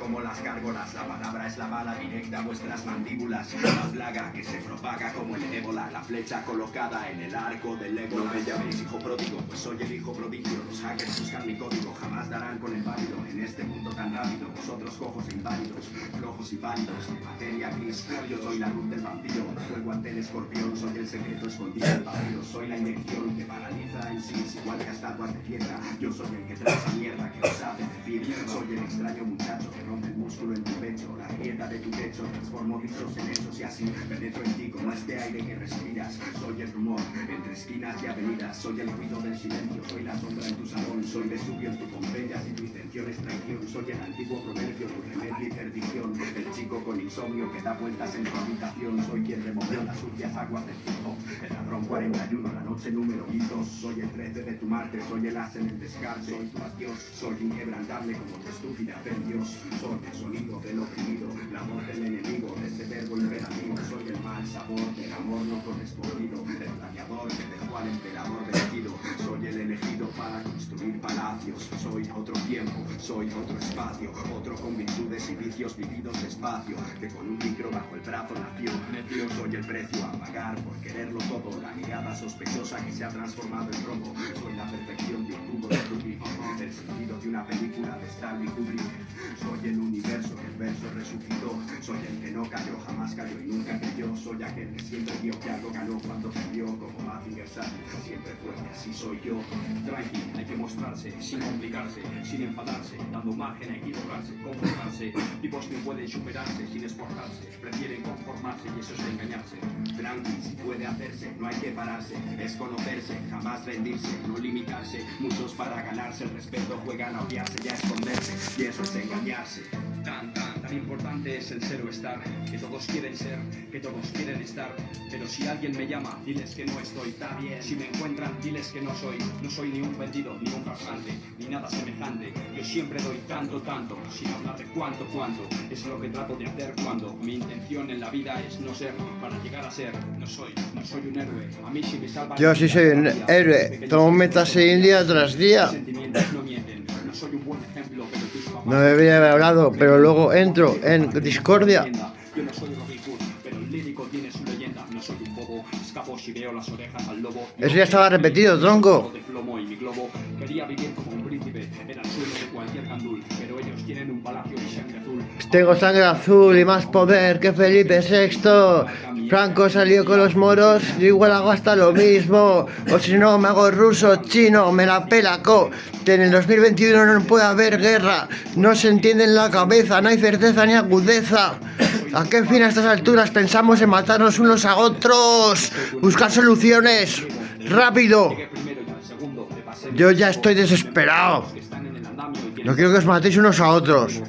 como las gárgolas. La palabra es la bala directa a vuestras mandíbulas. La plaga que se propaga como el ébola. La flecha colocada en el arco del ébola. No me llaméis hijo pródigo, pues soy el hijo prodigio. Los hackers buscan mi código, jamás darán con el válido. En este mundo tan rápido, vosotros cojos e inválidos, flojos y válidos, materia gris. Yo soy la luz del vampiro, fuego ante el escorpión. Soy el secreto escondido del vampiro. Soy la inyección que paraliza en sí, igual que a estatuas de piedra. Yo soy el que trae esa mierda que os hace decir. Soy el extraño muchacho que rompe el músculo en tu pecho, la grieta de tu techo. Transformo dichos en hechos y así penetro en ti como este aire que respiras. Soy el rumor entre esquinas y avenidas. Soy el ruido del silencio, soy la sombra en tu salón. Soy Vesubio en tu Pompeya, si tu intención es traición. Soy el antiguo proverbio, tu remedio y perdición. El chico con insomnio que da vueltas en tu habitación. Soy quien removió las sucias aguas del tiempo. El ladrón 41, la noche número 2. Soy el 13 de tu Marte, soy el as en el descarte. Soy tu adiós, soy inquebrantable como tu estúpida fe en Dios. Soy el sonido del oprimido, la voz del enemigo, de ese verbo imperativo. Soy el mal sabor del amor no correspondido, el planeador que dejó al emperador vencido. Soy el elegido para construir palacios. Soy otro tiempo, soy otro espacio, otro con virtudes y vicios vividos despacio, que con un micro bajo el brazo nació. Necio, soy el precio a pagar por quererlo todo, la mirada sospechosa que se ha transformado en robo. Soy la perfección de un cubo de Rubik, el sentido de una película de Stanley Kubrick. Soy el universo que el verso resucitó. Soy el que no cayó, jamás cayó y nunca cayó. Soy aquel que siempre vio que algo ganó cuando perdió, como Mazinger Sartre, siempre fue que así soy yo. Tranqui, hay que mostrarse, sin complicarse, sin enfadarse, dando margen a equivocarse, conformarse. Tipos que pueden superarse sin esforzarse, prefieren conformarse y eso es de engañarse. Tranqui, si puede hacerse, no hay que pararse, es conocerse, jamás rendirse, no limitarse. Muchos para ganarse el respeto juegan a odiarse y a esconderse, y eso es engañarse. Tan importante es el ser o estar, que todos quieren ser, que todos quieren estar. Pero si alguien me llama, diles que no estoy. Está bien. Si me encuentran, diles que no soy ni un vendido, ni un farsante, ni nada semejante. Yo siempre doy tanto, sin hablar de cuánto. Es lo que trato de hacer cuando mi intención en la vida es no ser, para llegar a ser. No soy un héroe. A mí si me salva. Yo sí soy un héroe. Tomo metasegin día tras día. Sentimientos no mienten. No soy un buen ejemplo, pero tus papás. No debería haber hablado, pero luego entro en discordia. Yo no soy Robin Hood, pero el lírico tiene su leyenda. No soy un bobo, escapo si veo las orejas al lobo. Eso ya estaba repetido, tronco. De plomo y mi globo. Quería vivir como un príncipe, era el sueño de cualquier candul. Pero ellos tienen un palacio y sangre azul. Tengo sangre azul y más poder que Felipe VI. Franco salió con los moros, yo igual hago hasta lo mismo. O si no, me hago ruso, chino, me la pela, co. En el 2021 no puede haber guerra, no se entiende en la cabeza, no hay certeza ni agudeza. ¿A qué fin a estas alturas pensamos en matarnos unos a otros? Buscar soluciones, rápido. Yo ya estoy desesperado. No quiero que os matéis unos a otros.